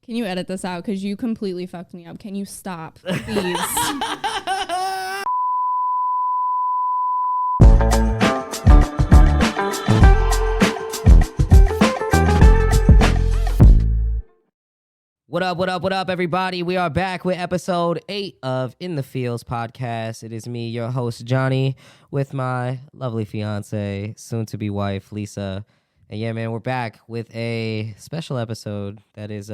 Can you edit this out? Because you completely fucked me up. Can you stop, please? What up, everybody? We are back with episode 8 of In the Fields podcast. It is me, your host, Johnny, with my lovely fiance, soon-to-be wife, Lisa. And yeah, man, we're back with a special episode that is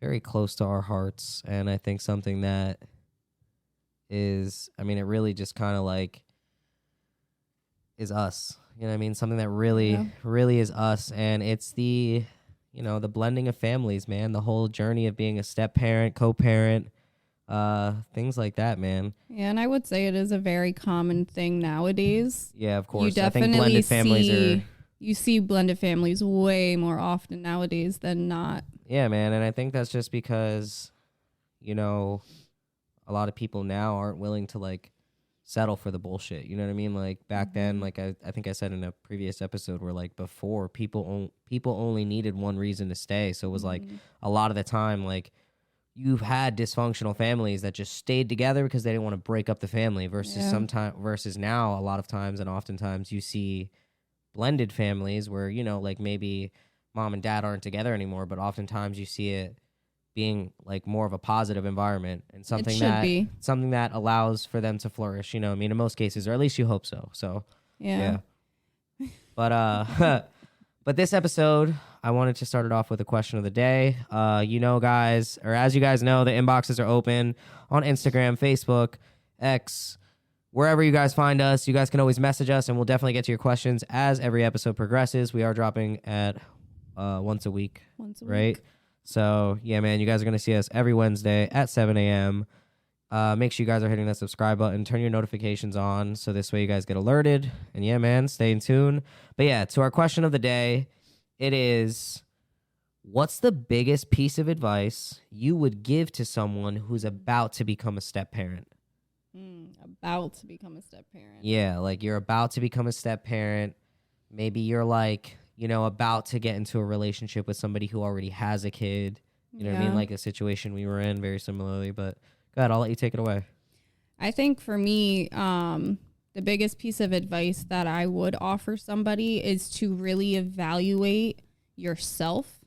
very close to our hearts. And I think something that is, it really just kind of like is us. You know what I mean? Something that really is us. And it's the blending of families, man, the whole journey of being a step-parent, co-parent, things like that, man. Yeah, and I would say it is a very common thing nowadays. Yeah, of course. You definitely I think blended families you see blended families way more often nowadays than not. Yeah, man, and I think that's just because, a lot of people now aren't willing to, like, settle for the bullshit. You know what I mean? Like back then, like I think I said in a previous episode where like before people only needed one reason to stay. So it was like a lot of the time, like you've had dysfunctional families that just stayed together because they didn't want to break up the family versus now a lot of times and oftentimes you see blended families where, like maybe mom and dad aren't together anymore, but oftentimes you see it being like more of a positive environment and something that allows for them to flourish, in most cases, or at least you hope so. So yeah. But but this episode, I wanted to start it off with a question of the day. Guys, or as you guys know, the inboxes are open on Instagram, Facebook, X, wherever you guys find us. You guys can always message us and we'll definitely get to your questions as every episode progresses. We are dropping at once a week, right? So, yeah, man, you guys are going to see us every Wednesday at 7 a.m. Make sure you guys are hitting that subscribe button. Turn your notifications on so this way you guys get alerted. And, yeah, man, stay in tune. But, yeah, to our question of the day, it is, what's the biggest piece of advice you would give to someone who's about to become a step-parent? About to become a step-parent. Yeah, like you're about to become a step-parent. Maybe you're like, about to get into a relationship with somebody who already has a kid. You know what I mean? Like a situation we were in very similarly. But go ahead, I'll let you take it away. I think for me, the biggest piece of advice that I would offer somebody is to really evaluate yourself.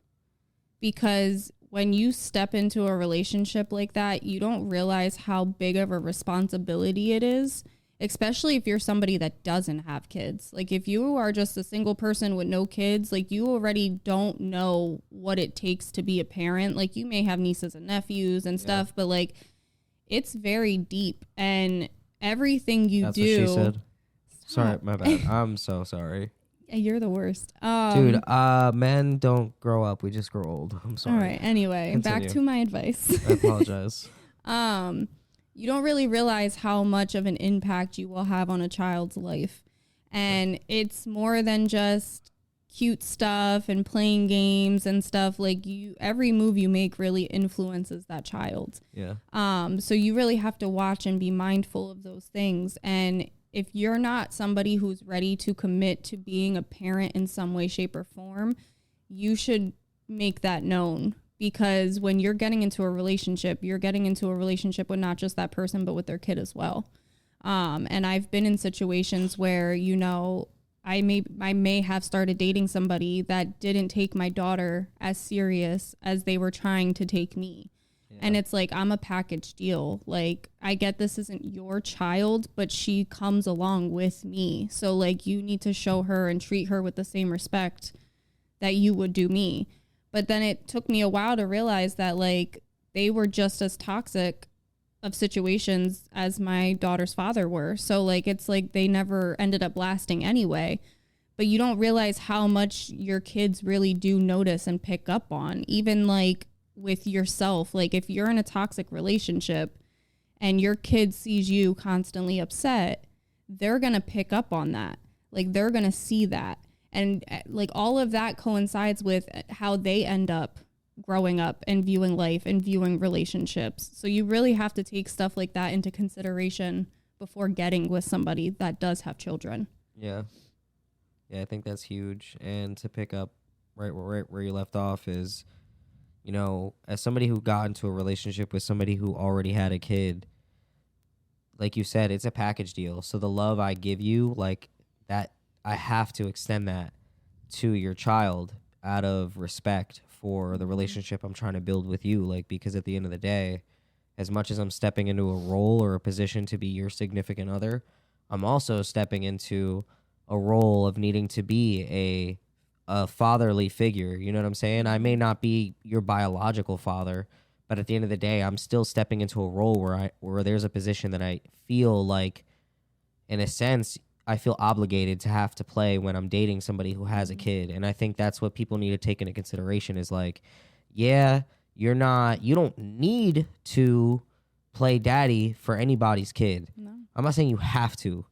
Because when you step into a relationship like that, you don't realize how big of a responsibility it is. Especially if you're somebody that doesn't have kids. Like if you are just a single person with no kids, like you already don't know what it takes to be a parent. Like you may have nieces and nephews and stuff, but like it's very deep and everything you That's do. What she said. Sorry, my bad. I'm so sorry. You're the worst. Dude, men don't grow up. We just grow old. I'm sorry. All right. Anyway, Continue. Back to my advice. I apologize. You don't really realize how much of an impact you will have on a child's life. And it's more than just cute stuff and playing games and stuff. Like every move you make really influences that child. Yeah. So you really have to watch and be mindful of those things. And if you're not somebody who's ready to commit to being a parent in some way, shape, or form, you should make that known. Because when you're getting into a relationship, you're getting into a relationship with not just that person, but with their kid as well. And I've been in situations where, I may have started dating somebody that didn't take my daughter as serious as they were trying to take me. Yeah. And it's like, I'm a package deal. Like, I get this isn't your child, but she comes along with me. So, like, you need to show her and treat her with the same respect that you would do me. But then it took me a while to realize that, like, they were just as toxic of situations as my daughter's father were. So, like, it's like they never ended up lasting anyway. But you don't realize how much your kids really do notice and pick up on, even, like, with yourself. Like, if you're in a toxic relationship and your kid sees you constantly upset, they're going to pick up on that. Like, they're going to see that. And like all of that coincides with how they end up growing up and viewing life and viewing relationships. So you really have to take stuff like that into consideration before getting with somebody that does have children. Yeah. Yeah, I think that's huge. And to pick up right where you left off is, you know, as somebody who got into a relationship with somebody who already had a kid, like you said, it's a package deal. So the love I give you, like that, I have to extend that to your child out of respect for the relationship I'm trying to build with you. Like, because at the end of the day, as much as I'm stepping into a role or a position to be your significant other, I'm also stepping into a role of needing to be a fatherly figure. You know what I'm saying? I may not be your biological father, but at the end of the day, I'm still stepping into a role where there's a position that I feel like, in a sense, I feel obligated to have to play when I'm dating somebody who has a kid. And I think that's what people need to take into consideration is like, yeah, you don't need to play daddy for anybody's kid. No. I'm not saying you have to,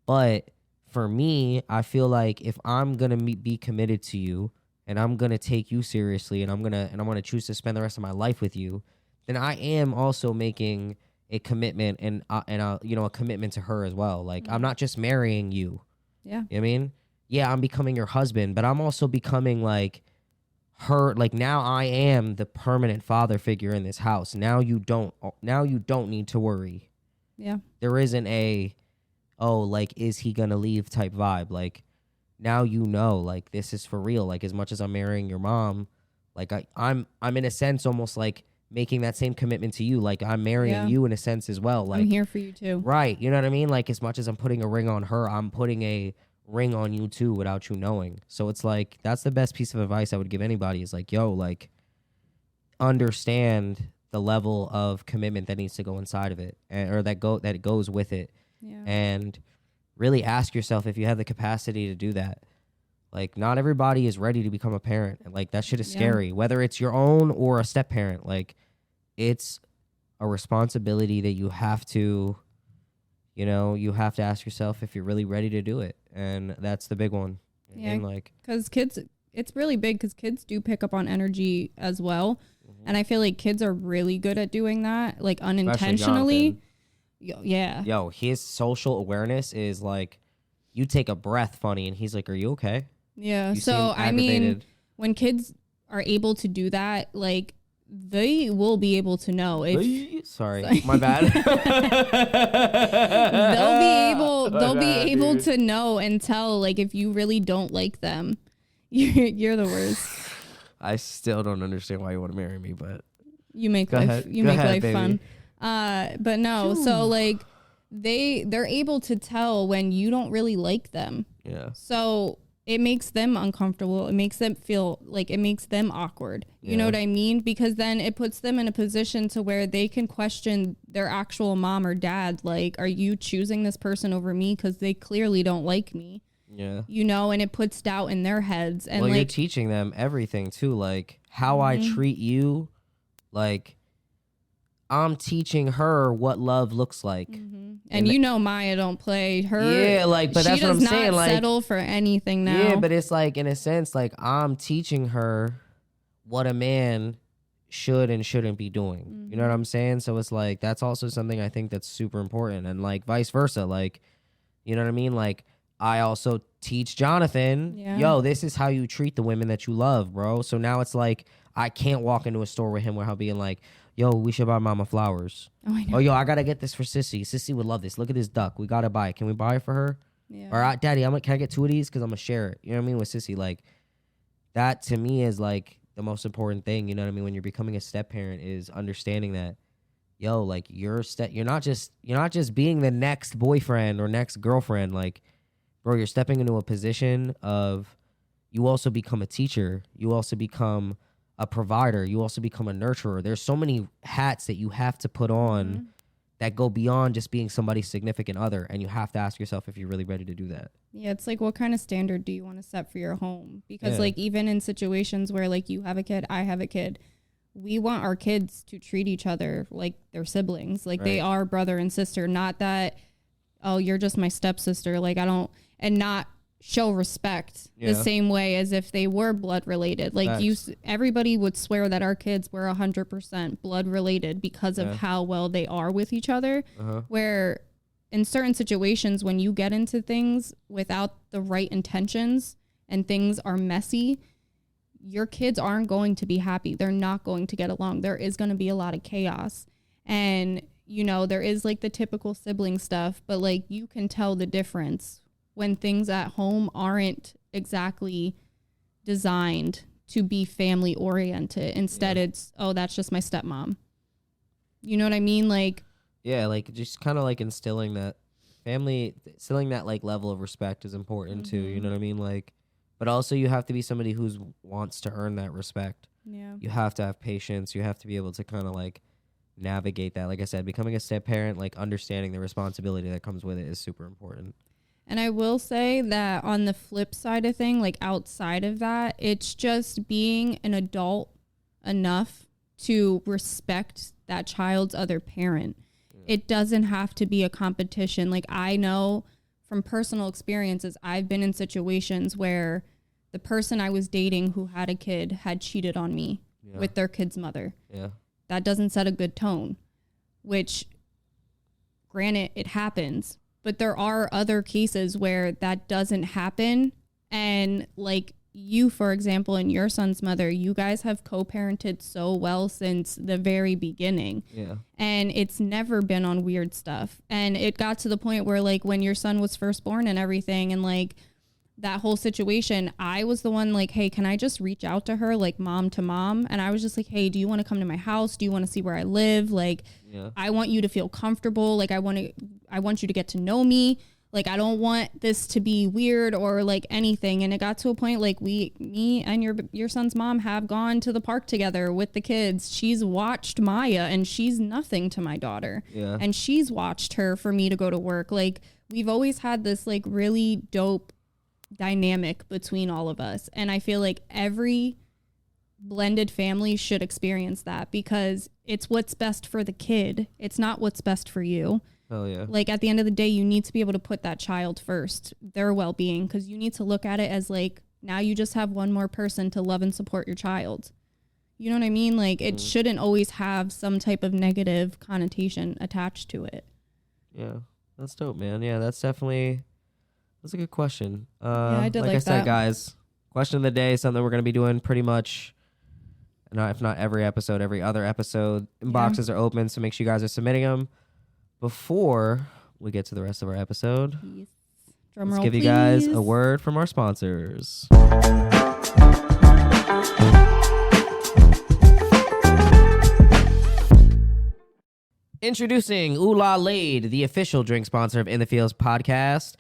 but for me, I feel like if I'm going to be committed to you and I'm going to take you seriously and I'm going to choose to spend the rest of my life with you, then I am also making a commitment and a commitment to her as well. Like, I'm not just marrying you. Yeah. You know what I mean? Yeah, I'm becoming your husband, but I'm also becoming like her. Like, now I am the permanent father figure in this house. Now you don't need to worry. Yeah. There isn't like, is he gonna leave type vibe. Like, now like, this is for real. Like, as much as I'm marrying your mom, like I'm in a sense almost like making that same commitment to you. Like, I'm marrying you in a sense as well. Like, I'm here for you too. Right. You know what I mean? Like, as much as I'm putting a ring on her, I'm putting a ring on you too without you knowing. So it's like, that's the best piece of advice I would give anybody is like, yo, like, understand the level of commitment that needs to go inside of it, or that it goes with it. Yeah. And really ask yourself if you have the capacity to do that. Like, not everybody is ready to become a parent. And like, that shit is scary, whether it's your own or a step parent. Like, it's a responsibility that you have to ask yourself if you're really ready to do it. And that's the big one. Yeah. And like, because kids, it's really big because kids do pick up on energy as well. And I feel like kids are really good at doing that, like unintentionally. Yeah. Yo, his social awareness is like, you take a breath funny and he's like, are you okay? Yeah. You So, I mean, when kids are able to do that, like, they will be able to know if sorry, my bad. they'll be able to know and tell, like, if you really don't like them. You're the worst. I still don't understand why you want to marry me, but you make life fun. But no, so like they're able to tell when you don't really like them. Yeah. So it makes them uncomfortable. It makes them feel like, it makes them awkward. You know what I mean? Because then it puts them in a position to where they can question their actual mom or dad. Like, are you choosing this person over me? Because they clearly don't like me. Yeah. You know, and it puts doubt in their heads. And you're teaching them everything too. Like, how I treat you. Like, I'm teaching her what love looks like. And you know, Maya don't play her. Yeah, like, but that's what I'm saying. She does not like, settle for anything now. Yeah, but it's like, in a sense, like, I'm teaching her what a man should and shouldn't be doing. You know what I'm saying? So it's like, that's also something I think that's super important. And like, vice versa. Like, you know what I mean? Like, I also teach Jonathan, yo, this is how you treat the women that you love, bro. So now it's like, I can't walk into a store with him without being like, yo, we should buy Mama flowers. Oh, I know. Oh, yo, I got to get this for Sissy. Sissy would love this. Look at this duck. We got to buy it. Can we buy it for her? Yeah. Or, Daddy, can I get 2 of these? Because I'm going to share it. You know what I mean? With Sissy. Like, that to me is like the most important thing. You know what I mean? When you're becoming a step parent, is understanding that, yo, like, you're not just being the next boyfriend or next girlfriend. Like, bro, you're stepping into a position of, you also become a teacher. You also become a provider. You also become a nurturer. There's so many hats that you have to put on that go beyond just being somebody's significant other. And you have to ask yourself if you're really ready to do that. Yeah, it's like, what kind of standard do you want to set for your home? Because like, even in situations where like you have a kid, I have a kid, we want our kids to treat each other like they're siblings. Like they are brother and sister, not that, oh, you're just my stepsister. Like, and not show respect the same way as if they were blood related. Like, everybody would swear that our kids were 100% blood related because of how well they are with each other. Where in certain situations, when you get into things without the right intentions and things are messy, your kids aren't going to be happy. They're not going to get along. There is going to be a lot of chaos. And, you know, there is like the typical sibling stuff, but like you can tell the difference when things at home aren't exactly designed to be family oriented. Instead, it's, oh, that's just my stepmom. You know what I mean? Like, yeah, like just kind of like instilling that like level of respect is important too. You know what I mean? Like, but also you have to be somebody who wants to earn that respect. Yeah. You have to have patience. You have to be able to kind of like navigate that. Like I said, becoming a step parent, like understanding the responsibility that comes with it is super important. And I will say that on the flip side of thing, like outside of that, it's just being an adult enough to respect that child's other parent. It doesn't have to be a competition. Like, I know from personal experiences, I've been in situations where the person I was dating who had a kid had cheated on me with their kid's mother. Yeah. That doesn't set a good tone, which, granted, it happens. But there are other cases where that doesn't happen. And like you, for example, and your son's mother, you guys have co-parented so well since the very beginning. Yeah. And it's never been on weird stuff. And it got to the point where like when your son was first born and everything and like that whole situation, I was the one like, hey, can I just reach out to her like mom to mom? And I was just like, hey, do you want to come to my house? Do you want to see where I live? Like, I want you to feel comfortable. Like, I want you to get to know me. Like, I don't want this to be weird or like anything. And it got to a point like me and your son's mom have gone to the park together with the kids. She's watched Maya and she's nothing to my daughter. Yeah. And she's watched her for me to go to work. Like, we've always had this like really dope dynamic between all of us. And I feel like every blended family should experience that because it's what's best for the kid. It's not what's best for you. Oh yeah. Like at the end of the day, you need to be able to put that child first, their well-being, because you need to look at it as like, now you just have one more person to love and support your child. You know what I mean? Like it shouldn't always have some type of negative connotation attached to it. Yeah, that's dope, man. Yeah, that's a good question. I did like I said, that. guys, question of the day, something we're going to be doing pretty much, if not every episode, every other episode. Inboxes are open, so make sure you guys are submitting them. Before we get to the rest of our episode, Yes. Let's give you guys a word from our sponsors. Introducing Ooh La Lade, the official drink sponsor of In the Fields podcast.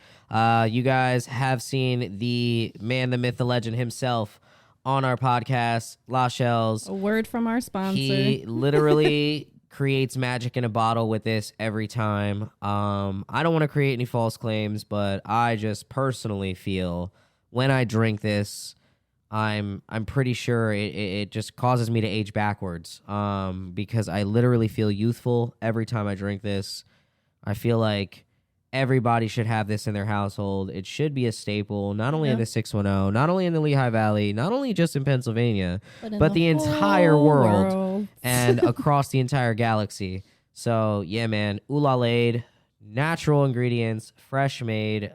You guys have seen the man, the myth, the legend himself on our podcast, La Shells. A word from our sponsor. He literally creates magic in a bottle with this every time. I don't want to create any false claims, but I just personally feel when I drink this, I'm pretty sure it just causes me to age backwards because I literally feel youthful every time I drink this. I feel like everybody should have this in their household. It should be a staple, not only in the 610, not only in the Lehigh Valley, not only just in Pennsylvania, but the entire world and across the entire galaxy. So, yeah, man, Ooh La Lade, natural ingredients, fresh made,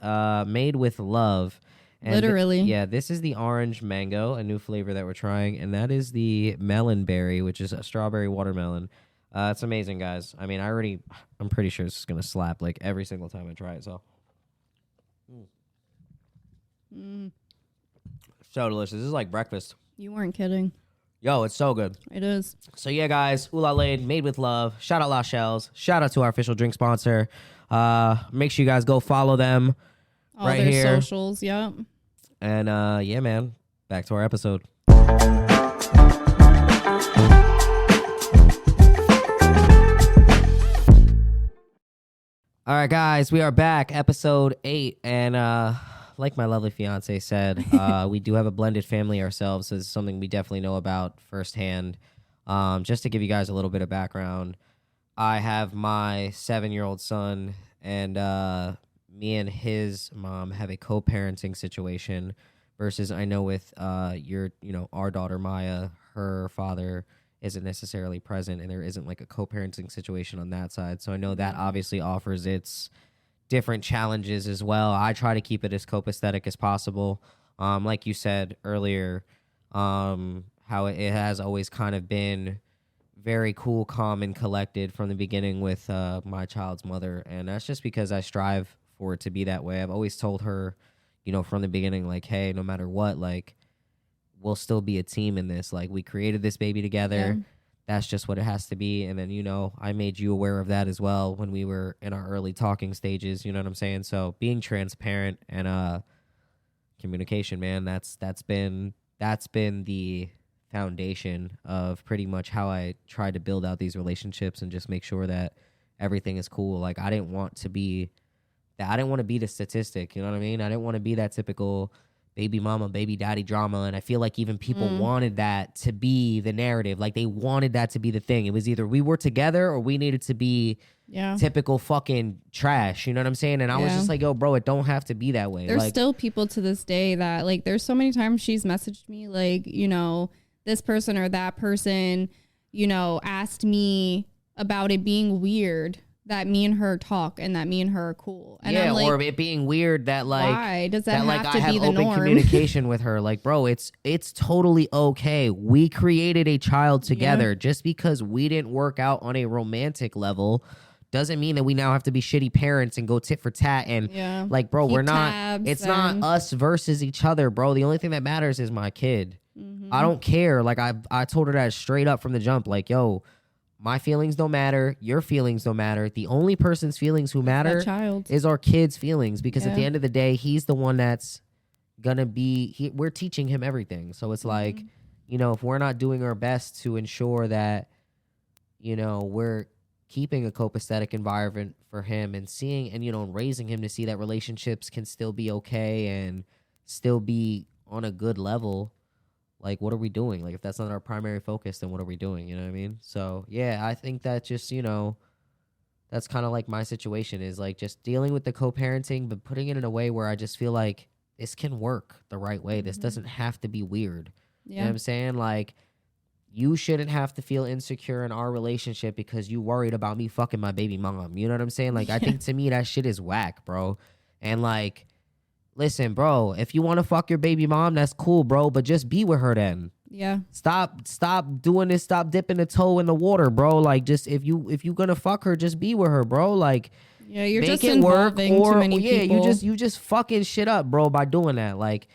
made with love. And literally. This is the orange mango, a new flavor that we're trying, and that is the melon berry, which is a strawberry watermelon. It's amazing, guys. I mean, I'm pretty sure this is going to slap like every single time I try it, so. So delicious. This is like breakfast. You weren't kidding. Yo, it's so good. It is. So yeah, guys, Ooh La Lade, made with love. Shout out La Shells. Shout out to our official drink sponsor. Make sure you guys go follow them. All right their here. socials, yep. And yeah, man, back to our episode. All right, guys, we are back, episode 8, and like my lovely fiance said, we do have a blended family ourselves, so this is something we definitely know about firsthand. Just to give you guys a little bit of background, I have my 7-year-old son, and me and his mom have a co-parenting situation versus I know with our daughter Maya, her father isn't necessarily present and there isn't like a co-parenting situation on that side. So I know that obviously offers its different challenges as well. I try to keep it as copacetic as possible. Like you said earlier, How it has always kind of been very cool, calm, and collected from the beginning with my child's mother. And that's just because I strive for it to be that way. I've always told her, you know, from the beginning, like, hey, no matter what, like, we'll still be a team in this. Like, we created this baby together. Yeah. That's just what it has to be. And then, you know, I made you aware of that as well when we were in our early talking stages. You know what I'm saying? So being transparent and communication, man, that's been the foundation of pretty much how I try to build out these relationships and just make sure that everything is cool. Like, I didn't want to be the statistic, you know what I mean? I didn't want to be that typical baby mama, baby daddy drama. And I feel like even people wanted that to be the narrative. Like, they wanted that to be the thing. It was either we were together or we needed to be typical fucking trash. You know what I'm saying? And I was just like, yo, bro, it don't have to be that way. There's like, still people to this day that, like, there's so many times she's messaged me, like, you know, this person or that person, you know, asked me about it being weird that me and her talk and that me and her are cool. And I'm like, or it being weird that, like, why does that have like, to I have be the open norm? communication with her. Like, bro, it's totally okay. We created a child together. Just because we didn't work out on a romantic level doesn't mean that we now have to be shitty parents and go tit for tat. And like, bro, we're not, it's not us versus each other, bro. The only thing that matters is my kid. I don't care. Like, I told her that straight up from the jump. Like, yo, my feelings don't matter. Your feelings don't matter. The only person's feelings who matter is our kid's feelings, because at the end of the day, he's the one that's gonna be. We're teaching him everything. So it's like, you know, if we're not doing our best to ensure that, you know, we're keeping a copacetic environment for him and seeing and, you know, raising him to see that relationships can still be okay and still be on a good level. Like, what are we doing? Like, if that's not our primary focus, then what are we doing? You know what I mean? So, yeah, I think that just, you know, that's kind of like my situation is, like, just dealing with the co-parenting, but putting it in a way where I just feel like this can work the right way. This doesn't have to be weird. You know what I'm saying? Like, you shouldn't have to feel insecure in our relationship because you worried about me fucking my baby mom. You know what I'm saying? Like, I think to me that shit is whack, bro. And, like, listen, bro, if you want to fuck your baby mom, that's cool, bro, but just be with her then. Yeah. Stop doing this. Stop dipping the toe in the water, bro. Like, just if you gonna fuck her, just be with her, bro. Like, yeah, you're make just it work, involving or too many people. you just fucking shit up, bro, by doing that. Like,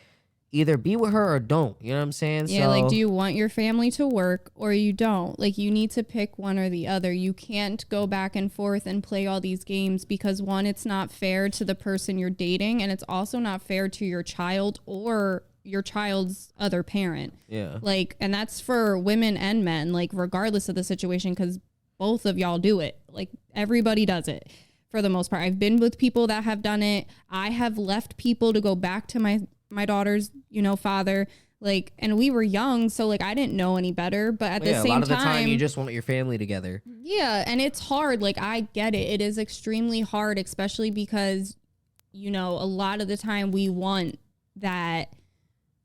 either be with her or don't. You know what I'm saying? Yeah, so, like, do you want your family to work or you don't? Like, you need to pick one or the other. You can't go back and forth and play all these games because, one, it's not fair to the person you're dating, and it's also not fair to your child or your child's other parent. Yeah. Like, and that's for women and men, like, regardless of the situation, because both of y'all do it. Like, everybody does it for the most part. I've been with people that have done it. I have left people to go back to my daughter's, you know, father, like, and we were young, so, like, I didn't know any better, but at the same time, a lot of the time you just want your family together. Yeah, and it's hard. Like, I get it. It is extremely hard, especially because, you know, a lot of the time we want that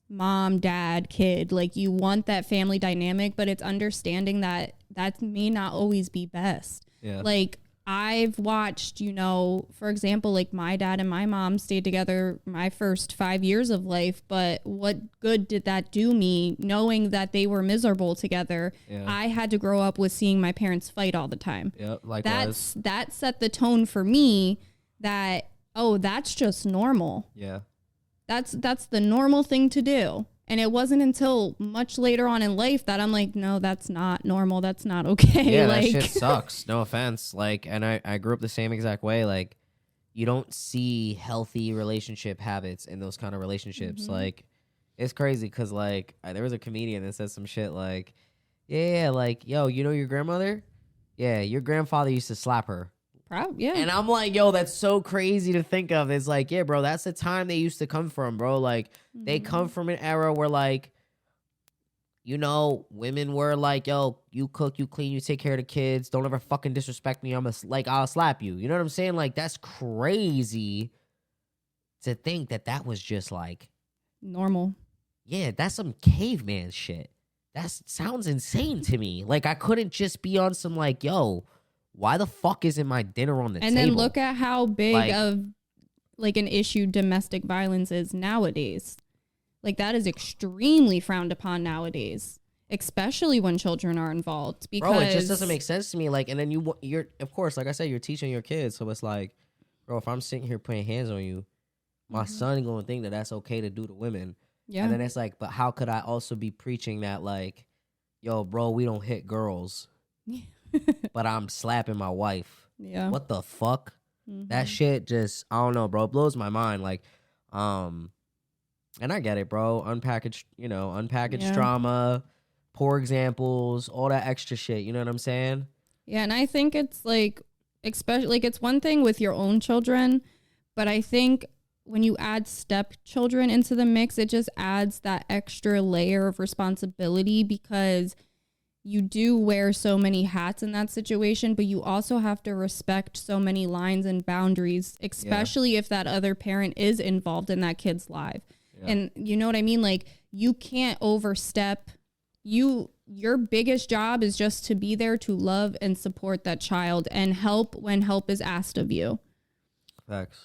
mom, dad, kid, like, you want that family dynamic, but it's understanding that that may not always be best. Yeah. Like, I've watched, you know, for example, like, my dad and my mom stayed together my first 5 years of life, but what good did that do me knowing that they were miserable together? Yeah. I had to grow up with seeing my parents fight all the time. Yeah, likewise. That set the tone for me that, oh, that's just normal. Yeah. That's the normal thing to do. And it wasn't until much later on in life that I'm like, no, that's not normal. That's not okay. Yeah, like, that shit sucks. No offense. Like, and I grew up the same exact way. Like, you don't see healthy relationship habits in those kind of relationships. Mm-hmm. Like, it's crazy because, like, there was a comedian that said some shit like, yeah, like, yo, you know your grandmother? Yeah, your grandfather used to slap her. Yeah. And I'm like, yo, that's so crazy to think of. It's like, yeah, bro, that's the time they used to come from, bro. Like, they come from an era where, like, you know, women were like, yo, you cook, you clean, you take care of the kids. Don't ever fucking disrespect me. I'll slap you. You know what I'm saying? Like, that's crazy to think that that was just, like, normal. Yeah, that's some caveman shit. That sounds insane to me. Like, I couldn't just be on some, like, yo, why the fuck isn't my dinner on the table? And then look at how big of, like, an issue domestic violence is nowadays. Like, that is extremely frowned upon nowadays, especially when children are involved. Because bro, it just doesn't make sense to me. Like, and then you're of course, like I said, you're teaching your kids, so it's like, bro, if I'm sitting here putting hands on you, my son gonna think that that's okay to do to women. Yeah. And then it's like, but how could I also be preaching that, like, yo, bro, we don't hit girls, but I'm slapping my wife? Yeah. What the fuck? That shit just, I don't know, bro. It blows my mind. Like, and I get it, bro. Unpackaged trauma, poor examples, all that extra shit. You know what I'm saying? Yeah, and I think it's like, especially, like, it's one thing with your own children, but I think when you add stepchildren into the mix, it just adds that extra layer of responsibility, because you do wear so many hats in that situation, but you also have to respect so many lines and boundaries, especially if that other parent is involved in that kid's life. Yeah. And you know what I mean? Like, you can't overstep. Your biggest job is just to be there to love and support that child and help when help is asked of you. Facts.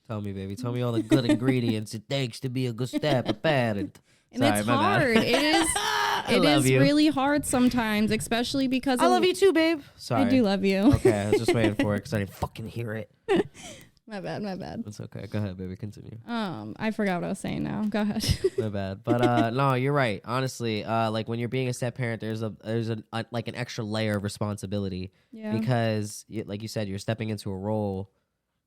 Tell me, baby. Tell me all the good ingredients it takes to be a good step-parent. And it's hard. It is really hard sometimes, especially because I love you too, babe. Sorry. I do love you. Okay, I was just waiting for it because I didn't fucking hear it. My bad. It's okay. Go ahead, baby. Continue. I forgot what I was saying now. Go ahead. My bad. But no, you're right. Honestly, like, when you're being a step parent, there's like an extra layer of responsibility. Yeah. Because like you said, you're stepping into a role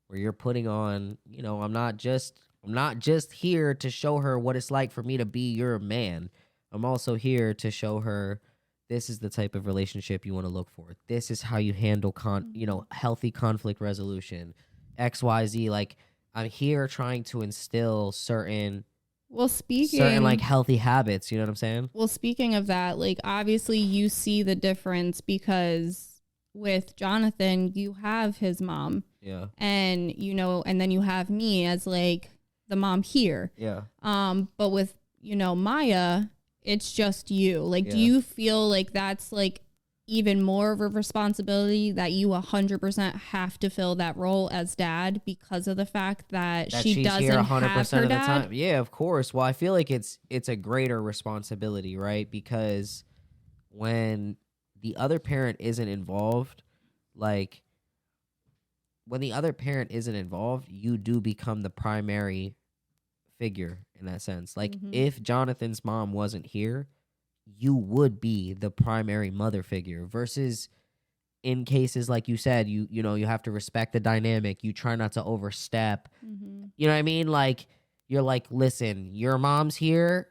where you're putting on, I'm not just here to show her what it's like for me to be your man. I'm also here to show her this is the type of relationship you want to look for. This is how you handle healthy conflict resolution. XYZ. Like, I'm here trying to instill certain like healthy habits, you know what I'm saying? Well, speaking of that, like, obviously you see the difference because with Jonathan, you have his mom. Yeah. And and then you have me as like the mom here. Yeah. But with, Maya, it's just you. Like, do you feel like that's like even more of a responsibility that you 100% have to fill that role as dad because of the fact that she doesn't here 100% have her of the dad? time? Yeah, of course. Well, I feel like it's a greater responsibility, right? Because when the other parent isn't involved, you do become the primary figure in that sense. Like, if Jonathan's mom wasn't here, you would be the primary mother figure, versus in cases like you said, you have to respect the dynamic. You try not to overstep. You know what I mean? Like, you're like, listen, your mom's here.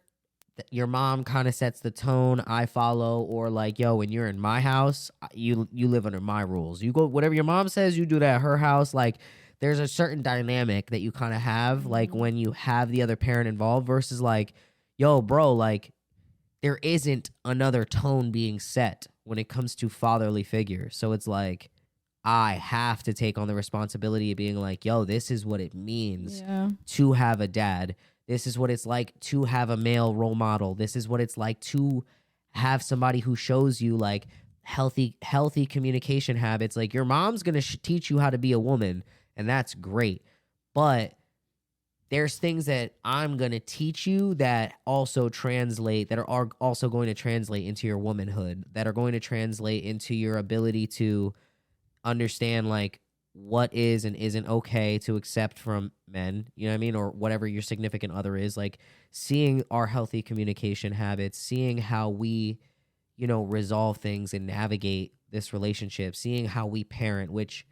Your mom kind of sets the tone. I follow. Or like, yo, when you're in my house, you live under my rules. You go, whatever your mom says, you do that at her house. Like, there's a certain dynamic that you kind of have, like, when you have the other parent involved, versus like, yo, bro, like, there isn't another tone being set when it comes to fatherly figures. So it's like, I have to take on the responsibility of being like, yo, this is what it means to have a dad. This is what it's like to have a male role model. This is what it's like to have somebody who shows you like healthy communication habits. Like, your mom's going to teach you how to be a woman, and that's great. But there's things that I'm going to teach you that also translate, that are also going to translate into your womanhood, that are going to translate into your ability to understand like what is and isn't okay to accept from men, you know what I mean? Or whatever your significant other is. Like, seeing our healthy communication habits, seeing how we, resolve things and navigate this relationship, seeing how we parent, which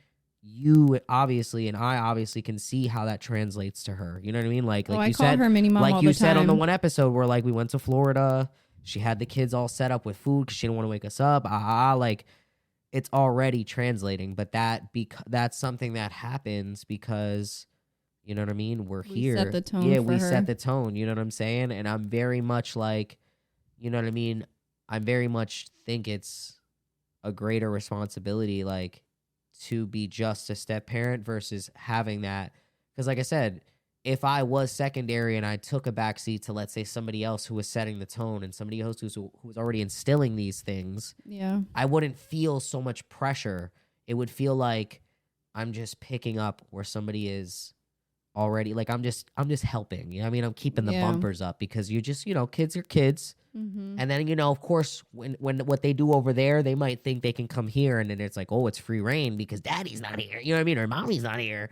you obviously and I obviously can see how that translates to her. You know what I mean? Like I you call said, her mini mom like all you the said time. on the one episode where like we went to Florida, she had the kids all set up with food because she didn't want to wake us up. Like, it's already translating, but that's something that happens because, you know what I mean? We're here. Set the tone. Yeah, for we her. set the tone. You know what I'm saying? And I'm very much like, you know what I mean? I very much think it's a greater responsibility, like, to be just a step parent versus having that. Because like I said, if I was secondary and I took a backseat to, let's say, somebody else who was setting the tone and somebody else who was already instilling these things, I wouldn't feel so much pressure. It would feel like I'm just picking up where somebody is already, like I'm just helping. You know what I mean? I'm keeping the Yeah. bumpers up because you just, kids are kids. Mm-hmm. And then, of course, when what they do over there, they might think they can come here, and then it's like, oh, it's free reign because daddy's not here. You know what I mean? Or mommy's not here.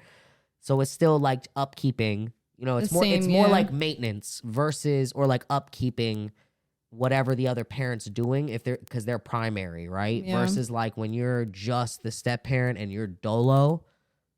So it's still like upkeeping. It's more like maintenance versus, or like upkeeping whatever the other parent's doing because they're primary, right? Yeah. Versus like when you're just the step parent and you're dolo.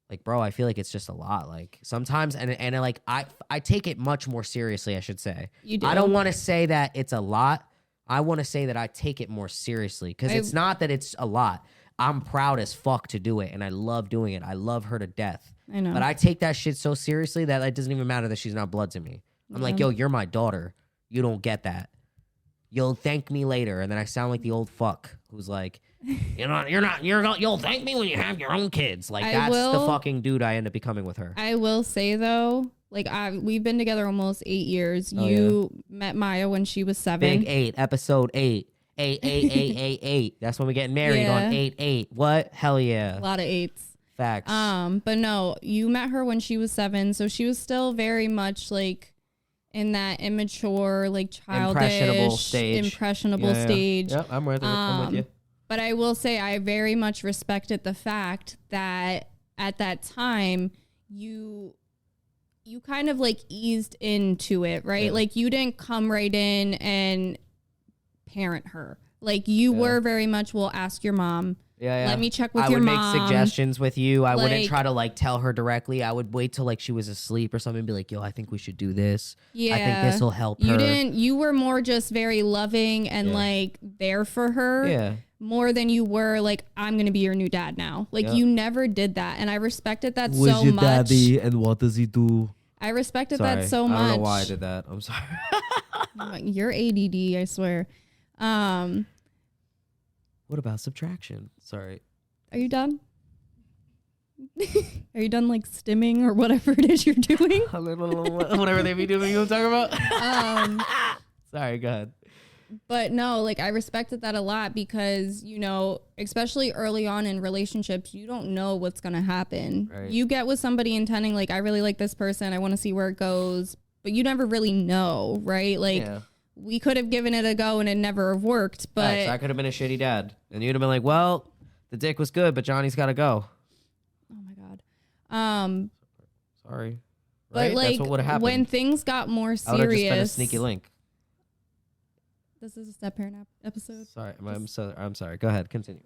Like, bro, I feel like it's just a lot. Like sometimes, and like I take it much more seriously, I should say. You do. I don't want to say that it's a lot. I want to say that I take it more seriously because it's not that it's a lot. I'm proud as fuck to do it, and I love doing it. I love her to death. I know. But I take that shit so seriously that it doesn't even matter that she's not blood to me. I'm like, yo, you're my daughter. You don't get that. You'll thank me later. And then I sound like the old fuck who's like, you'll thank me when you have your own kids. Like, that's the fucking dude I end up becoming with her. I will say, though, like, we've been together almost 8 years. Oh, you met Maya when she was 7. Big 8, episode 8. 8. That's when we get married on 8. What? Hell yeah. A lot of 8s. Facts. But no, you met her when she was 7, so she was still very much like in that immature, like childish, impressionable stage. Yep, I'm with you. But I will say I very much respected the fact that at that time you kind of like eased into it, right? Yeah. Like you didn't come right in and parent her. Like you were very much, well, ask your mom. Yeah. Let me check with your mom. I would make suggestions with you. I wouldn't try to like tell her directly. I would wait till like she was asleep or something and be like, yo, I think we should do this. Yeah. I think this will help her. You were more just very loving and like there for her. Yeah. More than you were like, I'm going to be your new dad now. Like you never did that. And I respected that Who's so your much. daddy and what does he do? I respected that so much. I don't know why I did that. I'm sorry. You're ADD, I swear. What about subtraction? Sorry. Are you done? Are you done like stimming or whatever it is you're doing? Whatever they be doing, you know what I'm talking about? Sorry, go ahead. But no, like I respected that a lot because, especially early on in relationships, you don't know what's going to happen. Right. You get with somebody intending like, I really like this person. I want to see where it goes, but you never really know, right? Like we could have given it a go and it never have worked, but I could have been a shitty dad and you'd have been like, well, the dick was good, but Johnny's got to go. Oh my God. Sorry. But right? like That's what would have happened. when things got more serious. I would have just been a sneaky link. This is a step parent episode. Sorry, I'm sorry. Go ahead, continue.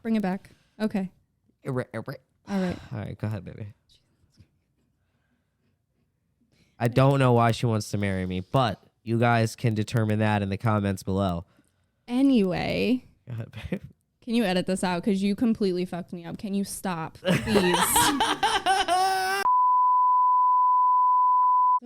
Bring it back. Okay. All right. All right. All right, go ahead, baby. I don't know why she wants to marry me, but you guys can determine that in the comments below. Anyway. Go ahead, babe. Can you edit this out? Because you completely fucked me up. Can you stop, please?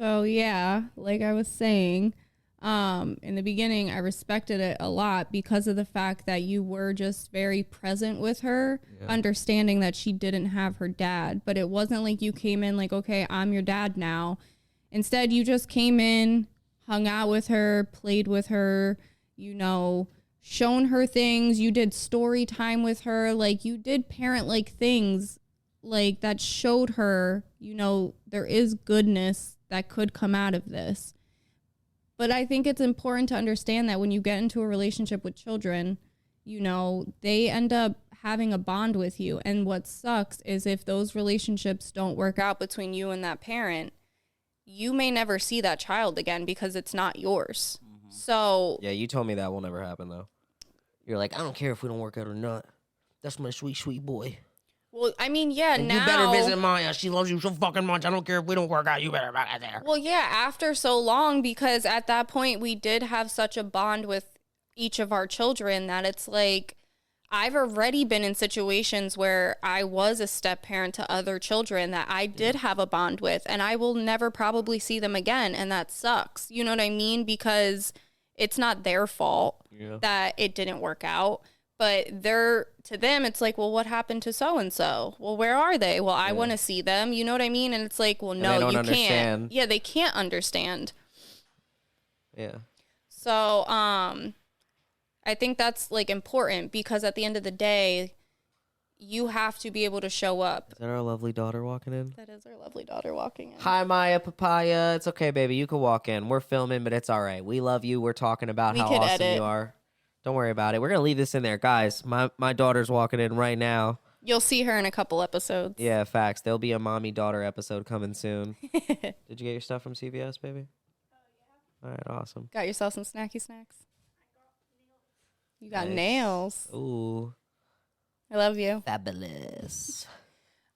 So, yeah, like I was saying, in the beginning, I respected it a lot because of the fact that you were just very present with her, understanding that she didn't have her dad. But it wasn't like you came in like, okay, I'm your dad now. Instead, you just came in, hung out with her, played with her, shown her things. You did story time with her. Like you did parent like things like that showed her, there is goodness that could come out of this. But I think it's important to understand that when you get into a relationship with children, they end up having a bond with you. And what sucks is if those relationships don't work out between you and that parent, you may never see that child again because it's not yours. Mm-hmm. So yeah, you told me that will never happen though. You're like, I don't care if we don't work out or not. That's my sweet, sweet boy. Well, I mean, yeah, and now... you better visit Maya. She loves you so fucking much. I don't care if we don't work out. You better back out there. Well, yeah, after so long, because at that point, we did have such a bond with each of our children that it's like, I've already been in situations where I was a step parent to other children that I did have a bond with, and I will never probably see them again, and that sucks. You know what I mean? Because it's not their fault that it didn't work out. But to them, it's like, well, what happened to so-and-so? Well, where are they? Well, I want to see them. You know what I mean? And it's like, well, no, you can't. Yeah, they can't understand. Yeah. So, I think that's like important because at the end of the day, you have to be able to show up. Is that our lovely daughter walking in? That is our lovely daughter walking in. Hi, Maya Papaya. It's okay, baby. You can walk in. We're filming, but it's all right. We love you. We're talking about how awesome edit. you are. Don't worry about it. We're going to leave this in there. Guys, my daughter's walking in right now. You'll see her in a couple episodes. Yeah, facts. There'll be a mommy-daughter episode coming soon. Did you get your stuff from CVS, baby? Oh, yeah. All right, awesome. Got yourself some snacky snacks? You got nails. Ooh. I love you. Fabulous.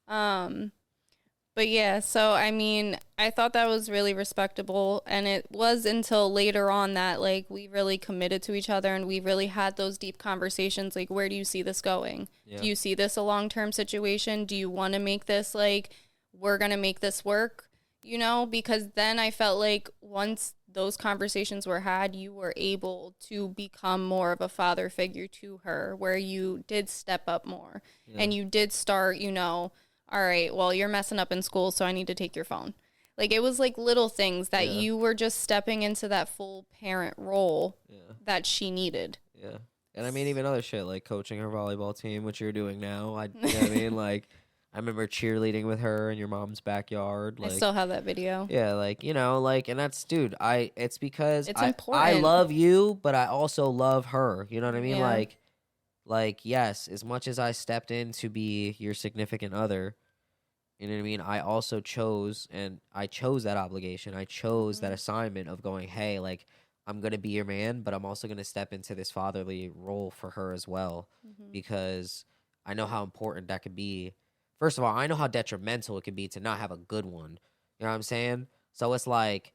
But yeah, so I mean, I thought that was really respectable, and it was until later on that like we really committed to each other and we really had those deep conversations like, where do you see this going? Yeah. Do you see this a long-term situation? Do you want to make this like, we're going to make this work? You know, because then I felt like once those conversations were had, you were able to become more of a father figure to her, where you did step up more and you did start, you know, all right, well, you're messing up in school, so I need to take your phone. Like, it was like little things that you were just stepping into that full parent role that she needed. Yeah. And I mean, even other shit, like coaching her volleyball team, which you're doing now. You know what I mean? Like, I remember cheerleading with her in your mom's backyard. Like, I still have that video. Yeah, like, you know, like, and that's, dude, it's because it's I love you, but I also love her. You know what I mean? Yeah. Like, yes, as much as I stepped in to be your significant other, you know what I mean? I also chose that obligation. I chose that assignment of going, hey, like, I'm going to be your man, but I'm also going to step into this fatherly role for her as well, because I know how important that could be. First of all, I know how detrimental it can be to not have a good one. You know what I'm saying? So it's like,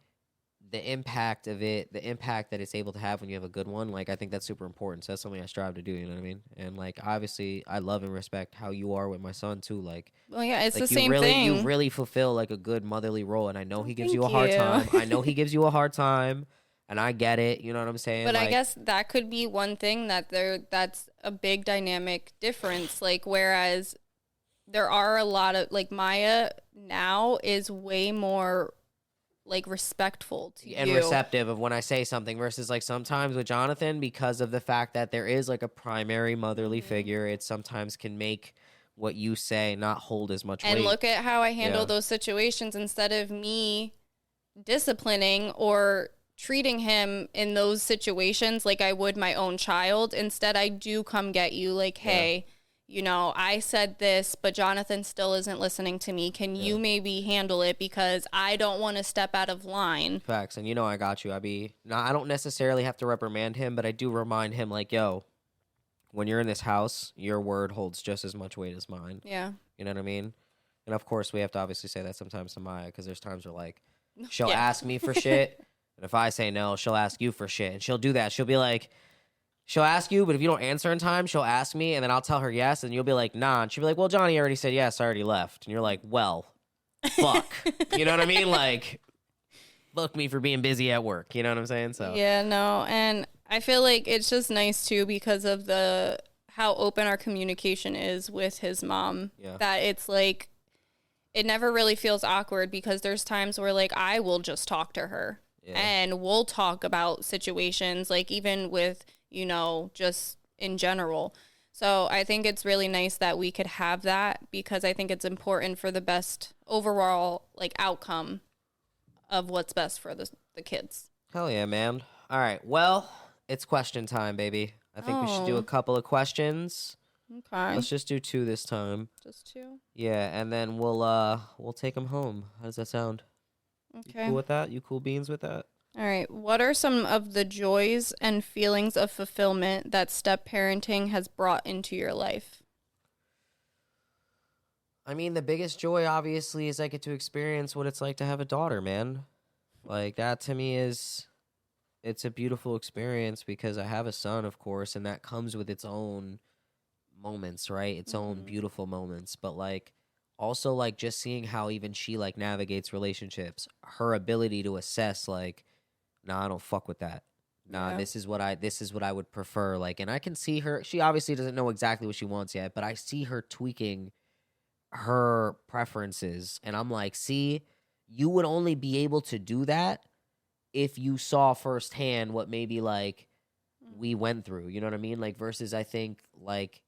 the impact of it, the impact that it's able to have when you have a good one, like, I think that's super important. So that's something I strive to do, you know what I mean? And, like, obviously, I love and respect how you are with my son, too. Like, well, yeah, it's like, the same thing. You really fulfill, like, a good motherly role, and I know he gives you a hard time. I know he gives you a hard time, and I get it, you know what I'm saying? But like, I guess that could be one thing that's a big dynamic difference. Like, whereas there are a lot of, like, Maya now is way more like respectful to and you. Receptive of when I say something, versus like sometimes with Jonathan, because of the fact that there is like a primary motherly figure, it sometimes can make what you say not hold as much weight. And look at how I handle those situations. Instead of me disciplining or treating him in those situations like I would my own child, instead I do come get you like, hey, you know, I said this, but Jonathan still isn't listening to me. Can you maybe handle it, because I don't want to step out of line? Facts. And you know I got you. I don't necessarily have to reprimand him, but I do remind him, like, yo, when you're in this house, your word holds just as much weight as mine. Yeah. You know what I mean? And of course, we have to obviously say that sometimes to Maya, because there's times where, like, she'll ask me for shit, and if I say no, she'll ask you for shit. And she'll do that. She'll be like, she'll ask you, but if you don't answer in time, she'll ask me, and then I'll tell her yes, and you'll be like, nah. And she'll be like, well, Johnny already said yes, I already left. And you're like, well, fuck. You know what I mean? Like, fuck me for being busy at work. You know what I'm saying? So yeah, no, and I feel like it's just nice, too, because of how open our communication is with his mom, that it's like, it never really feels awkward, because there's times where, like, I will just talk to her, and we'll talk about situations, like, even with, you know, just in general. So I think it's really nice that we could have that, because I think it's important for the best overall, like, outcome of what's best for the kids. Hell yeah, man. All right. Well, it's question time, baby. I think we should do a couple of questions. Okay. Let's just do 2 this time. Just 2? Yeah, and then we'll take them home. How does that sound? Okay. You cool with that? You cool beans with that? All right. What are some of the joys and feelings of fulfillment that step parenting has brought into your life? I mean, the biggest joy, obviously, is I get to experience what it's like to have a daughter, man. Like, that to me it's a beautiful experience, because I have a son, of course, and that comes with its own moments, right? Its own beautiful moments. But, like, also, like, just seeing how even she, like, navigates relationships, her ability to assess, like, nah, I don't fuck with that. Nah, this is what I would prefer. Like, and I can see her, she obviously doesn't know exactly what she wants yet, but I see her tweaking her preferences. And I'm like, see, you would only be able to do that if you saw firsthand what maybe, like, we went through. You know what I mean? Like, versus I think, like,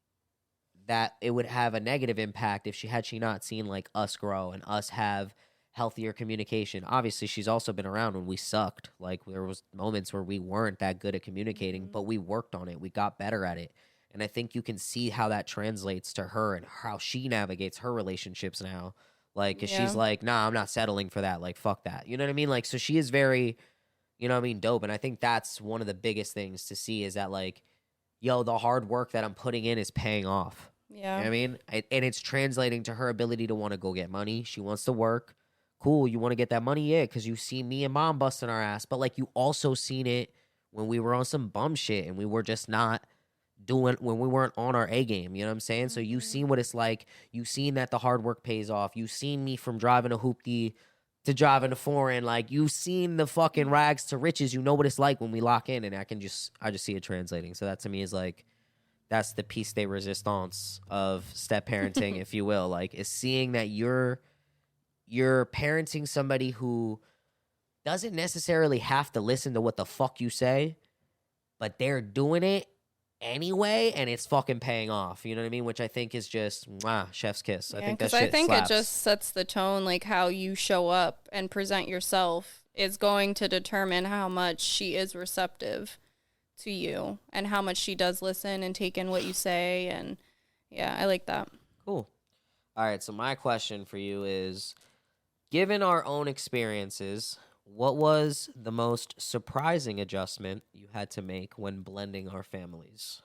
that it would have a negative impact if she not seen like us grow and us have healthier communication. Obviously, she's also been around when we sucked. Like there was moments where we weren't that good at communicating, but we worked on it. We got better at it. And I think you can see how that translates to her and how she navigates her relationships now. Like, 'cause she's like, nah, I'm not settling for that. Like, fuck that. You know what I mean? Like, so she is very, you know what I mean, dope. And I think that's one of the biggest things to see is that, like, yo, the hard work that I'm putting in is paying off. Yeah. You know what I mean? And it's translating to her ability to want to go get money. She wants to work. Cool. You want to get that money? Yeah. Because you see me and mom busting our ass. But, like, you also seen it when we were on some bum shit and we were just not doing, when we weren't on our A game. You know what I'm saying? So you've seen what it's like. You've seen that the hard work pays off. You've seen me from driving a hoopty to driving a foreign. Like, you've seen the fucking rags to riches. You know what it's like when we lock in, and I just see it translating. So that to me is like, that's the piece de resistance of step parenting, if you will. Like, is seeing that you're parenting somebody who doesn't necessarily have to listen to what the fuck you say, but they're doing it anyway, and it's fucking paying off. You know what I mean? Which I think is just chef's kiss. Yeah, I think that because shit I think slaps. it just sets the tone, like how you show up and present yourself is going to determine how much she is receptive to you and how much she does listen and take in what you say. And yeah, I like that. Cool. All right, so my question for you is, given our own experiences, what was the most surprising adjustment you had to make when blending our families?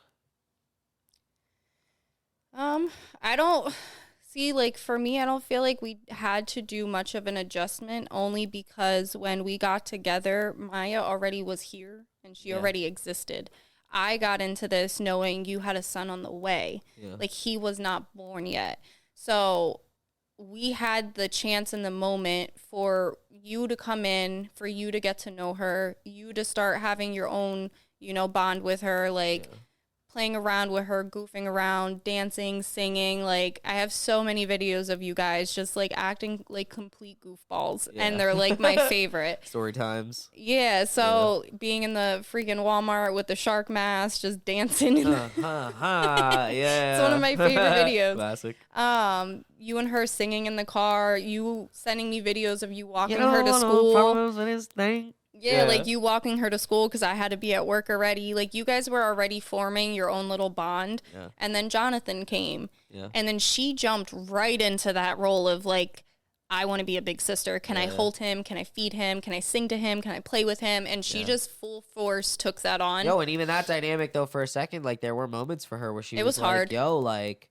I don't see, like, for me, I don't feel like we had to do much of an adjustment, only because when we got together, Maya already was here and she already existed. I got into this knowing you had a son on the way. Yeah. Like, he was not born yet. So we had the chance in the moment for you to come in, for you to get to know her, you to start having your own, you know, bond with her, like playing around with her, goofing around, dancing, singing. Like, I have so many videos of you guys just like acting like complete goofballs, and they're like my favorite. Story times. Yeah, so being in the freaking Walmart with the shark mask, just dancing. Yeah. It's one of my favorite videos. Classic. You and her singing in the car, you sending me videos of you walking her to school. Yeah, like you walking her to school because I had to be at work already. Like, you guys were already forming your own little bond. Yeah. And then Jonathan came. Yeah. And then she jumped right into that role of, like, I want to be a big sister. Can I hold him? Can I feed him? Can I sing to him? Can I play with him? And she just full force took that on. Yo, and even that dynamic, though, for a second, like, there were moments for her where she was like, hard. Yo, like,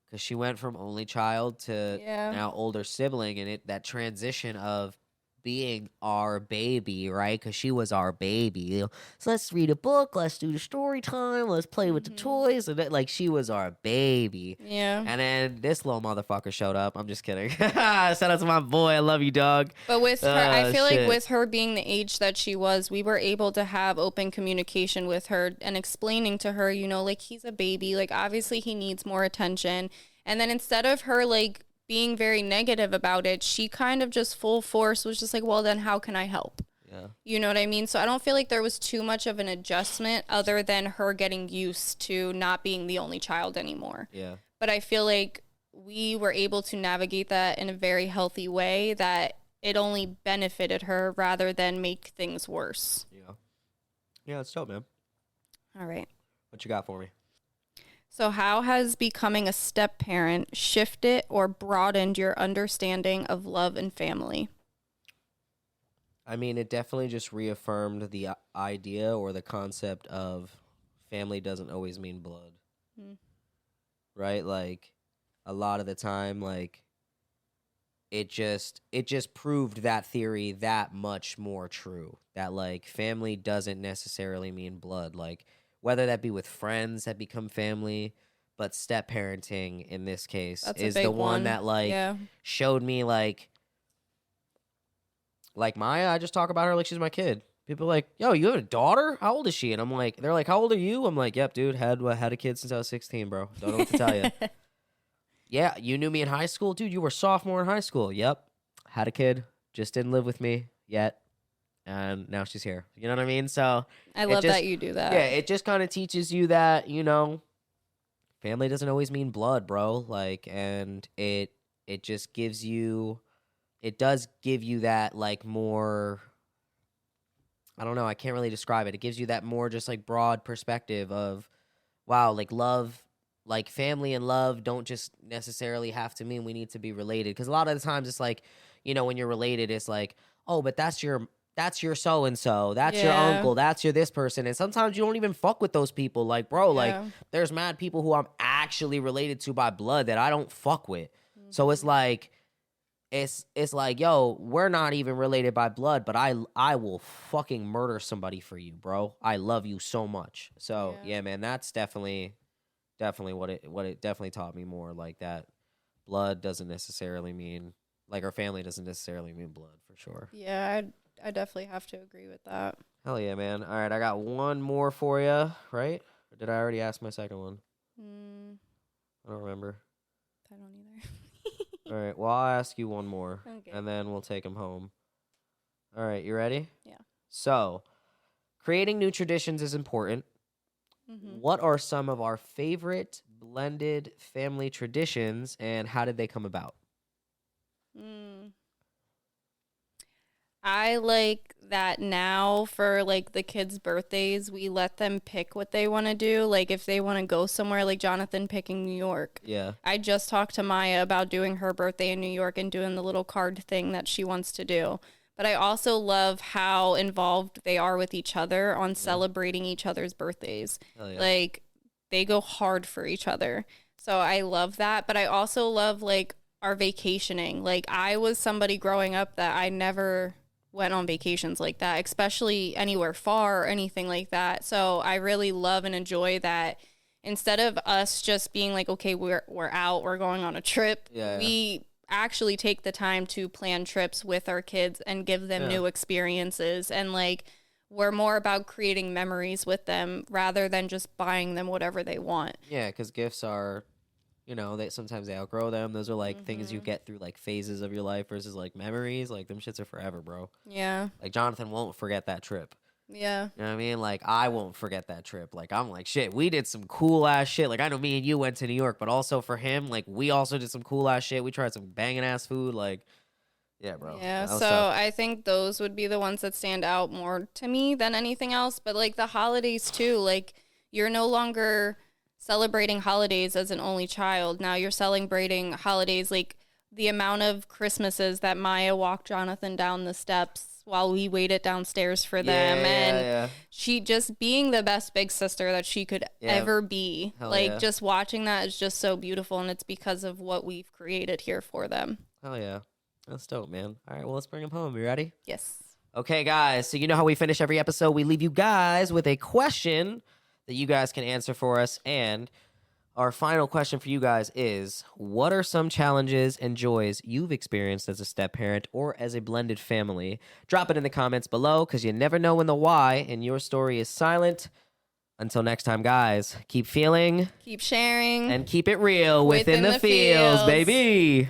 because she went from only child to now older sibling, and that transition of being our baby, right? Because she was our baby. So let's read a book, let's do the story time, let's play with the toys, and like, she was our baby. Yeah. And then this little motherfucker showed up. I'm just kidding. Shout out to my boy. I love you, dog. But with her, I feel like with her being the age that she was, we were able to have open communication with her and explaining to her, you know, like, he's a baby. Like, obviously he needs more attention. And then instead of her, like, being very negative about it, she kind of just full force was just like, well, then how can I help? Yeah. You know what I mean? So I don't feel like there was too much of an adjustment other than her getting used to not being the only child anymore. Yeah. But I feel like we were able to navigate that in a very healthy way that it only benefited her rather than make things worse. Yeah. Yeah, it's dope, man. All right. What you got for me? So how has becoming a step parent shifted or broadened your understanding of love and family? I mean, it definitely just reaffirmed the idea or the concept of family doesn't always mean blood. Right? Like, a lot of the time, like, it just proved that theory that much more true. That, like, family doesn't necessarily mean blood. Like, whether that be with friends that become family, but step parenting in this case is the one that, like, showed me, like Maya, I just talk about her like she's my kid. People are like, yo, you have a daughter? How old is she? And I'm like, they're like, how old are you? I'm like, yep, dude, had a kid since I was 16, bro. Don't know what to tell you. Yeah, you knew me in high school? Dude, you were a sophomore in high school. Yep, had a kid, just didn't live with me yet. And now she's here. You know what I mean? So I love that you do that. Yeah, it just kind of teaches you that, you know, family doesn't always mean blood, bro. Like, and it just gives you, it does give you that like more, I don't know, I can't really describe it. It gives you that more just like broad perspective of, wow, like love, like family and love don't just necessarily have to mean we need to be related. Because a lot of the times it's like, you know, when you're related, it's like, oh, but that's your so-and-so, that's your uncle, that's your this person. And sometimes you don't even fuck with those people. Like, bro, like there's mad people who I'm actually related to by blood that I don't fuck with. So it's like, it's like, yo, we're not even related by blood, but I will fucking murder somebody for you, bro. I love you so much. So yeah, man, that's definitely what it definitely taught me more. Like that blood doesn't necessarily mean, like our family doesn't necessarily mean blood for sure. Yeah, I definitely have to agree with that. Hell yeah, man. All right, I got one more for you, right? Or did I already ask my second one? I don't remember. I don't either. All right, well, I'll ask you one more, Okay. and then we'll take them home. All right, you ready? Yeah. So, creating new traditions is important. What are some of our favorite blended family traditions, and how did they come about? I like that now for like the kids' birthdays, we let them pick what they want to do. Like if they want to go somewhere, like Jonathan picking New York. Yeah. I just talked to Maya about doing her birthday in New York and doing the little card thing that she wants to do. But I also love how involved they are with each other on celebrating each other's birthdays. Hell yeah. Like they go hard for each other. So I love that. But I also love like our vacationing. Like I was somebody growing up that I never went on vacations like that, especially anywhere far or anything like that. So I really love and enjoy that. Instead of us just being like, okay, we're out, we're going on a trip, we actually take the time to plan trips with our kids and give them new experiences. And like, we're more about creating memories with them rather than just buying them whatever they want. Yeah, because gifts are, you know, sometimes they outgrow them. Those are like things you get through like phases of your life versus like memories. Like them shits are forever, bro. Yeah. Like Jonathan won't forget that trip. Yeah. You know what I mean? Like I won't forget that trip. Like I'm like, shit, we did some cool ass shit. Like I know me and you went to New York, but also for him, like we also did some cool ass shit. We tried some banging ass food. Like, yeah, bro. Yeah. So tough. I think those would be the ones that stand out more to me than anything else. But like the holidays too, like you're no longer celebrating holidays as an only child. Now you're celebrating holidays, like the amount of Christmases that Maya walked Jonathan down the steps while we waited downstairs for them. And she just being the best big sister that she could ever be. Hell like just watching that is just so beautiful. And it's because of what we've created here for them. Hell yeah. That's dope, man. All right, well, let's bring them home. You ready? Yes. Okay, guys. So you know how we finish every episode? We leave you guys with a question that you guys can answer for us. And our final question for you guys is, what are some challenges and joys you've experienced as a step parent or as a blended family? Drop it in the comments below because you never know when the why in your story is silent. Until next time, guys, keep feeling, keep sharing, and keep it real within the feels, fields. baby.